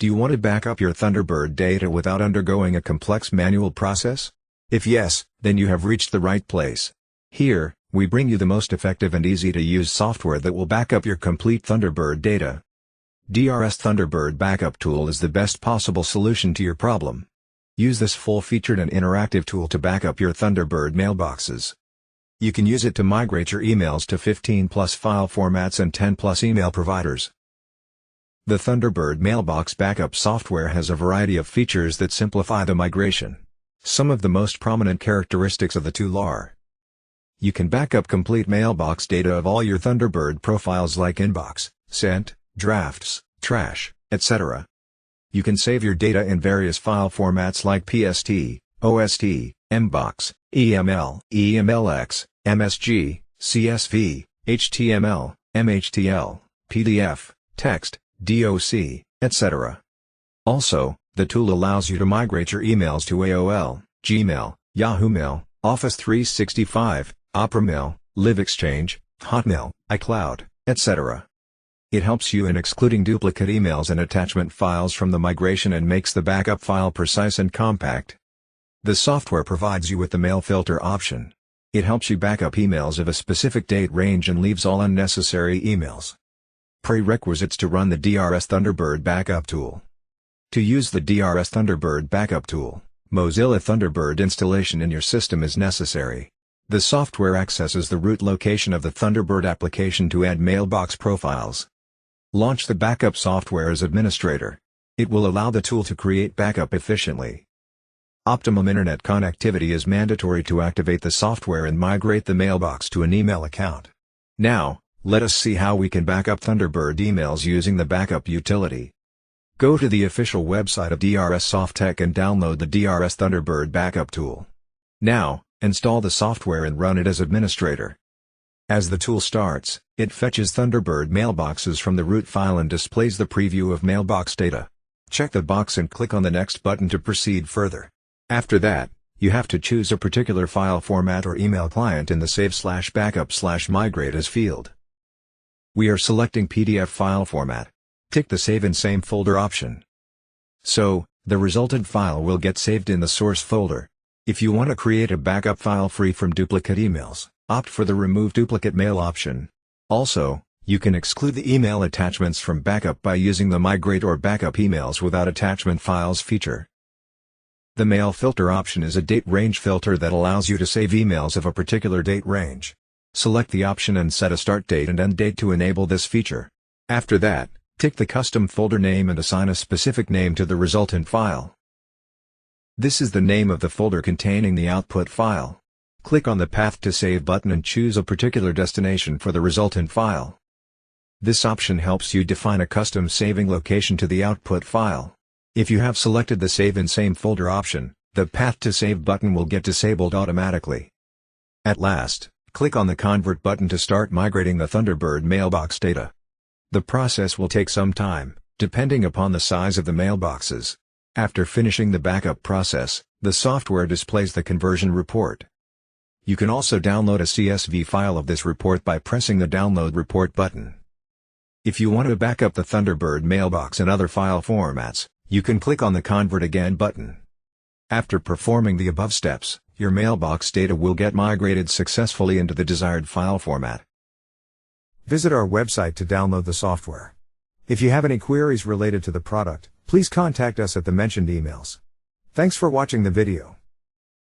Do you want to back up your Thunderbird data without undergoing a complex manual process? If yes, then you have reached the right place. Here, we bring you the most effective and easy-to-use software that will back up your complete Thunderbird data. DRS Thunderbird Backup Tool is the best possible solution to your problem. Use this full-featured and interactive tool to back up your Thunderbird mailboxes. You can use it to migrate your emails to 15+ file formats and 10+ email providers. The Thunderbird Mailbox Backup software has a variety of features that simplify the migration. Some of the most prominent characteristics of the tool are: you can back up complete mailbox data of all your Thunderbird profiles like inbox, sent, drafts, trash, etc. You can save your data in various file formats like PST, OST, MBOX, EML, EMLX, MSG, CSV, HTML, MHTL, PDF, text, DOC, etc. Also, the tool allows you to migrate your emails to AOL, Gmail, Yahoo Mail, Office 365, Opera Mail, LiveExchange, Hotmail, iCloud, etc. It helps you in excluding duplicate emails and attachment files from the migration and makes the backup file precise and compact. The software provides you with the mail filter option. It helps you back up emails of a specific date range and leaves all unnecessary emails. Prerequisites to run the DRS Thunderbird Backup Tool. To use the DRS Thunderbird Backup Tool, Mozilla Thunderbird installation in your system is necessary. The software accesses the root location of the Thunderbird application to add mailbox profiles. Launch the backup software as administrator. It will allow the tool to create backup efficiently. Optimum internet connectivity is mandatory to activate the software and migrate the mailbox to an email account. Now, let us see how we can back up Thunderbird emails using the backup utility. Go to the official website of DRS Softtech and download the DRS Thunderbird Backup Tool. Now, install the software and run it as administrator. As the tool starts, it fetches Thunderbird mailboxes from the root file and displays the preview of mailbox data. Check the box and click on the next button to proceed further. After that, you have to choose a particular file format or email client in the Save/Backup/Migrate as field. We are selecting PDF file format. Tick the Save in Same Folder option. So, the resultant file will get saved in the source folder. If you want to create a backup file free from duplicate emails, opt for the Remove Duplicate Mail option. Also, you can exclude the email attachments from backup by using the Migrate or Backup Emails Without Attachment Files feature. The Mail Filter option is a date range filter that allows you to save emails of a particular date range. Select the option and set a start date and end date to enable this feature. After that, tick the custom folder name and assign a specific name to the resultant file. This is the name of the folder containing the output file. Click on the Path to Save button and choose a particular destination for the resultant file. This option helps you define a custom saving location to the output file. If you have selected the Save in Same Folder option, the Path to Save button will get disabled automatically. At last, click on the Convert button to start migrating the Thunderbird mailbox data. The process will take some time, depending upon the size of the mailboxes. After finishing the backup process, the software displays the conversion report. You can also download a CSV file of this report by pressing the Download Report button. If you want to back up the Thunderbird mailbox in other file formats, you can click on the Convert Again button. After performing the above steps, your mailbox data will get migrated successfully into the desired file format. Visit our website to download the software. If you have any queries related to the product, please contact us at the mentioned emails. Thanks for watching the video.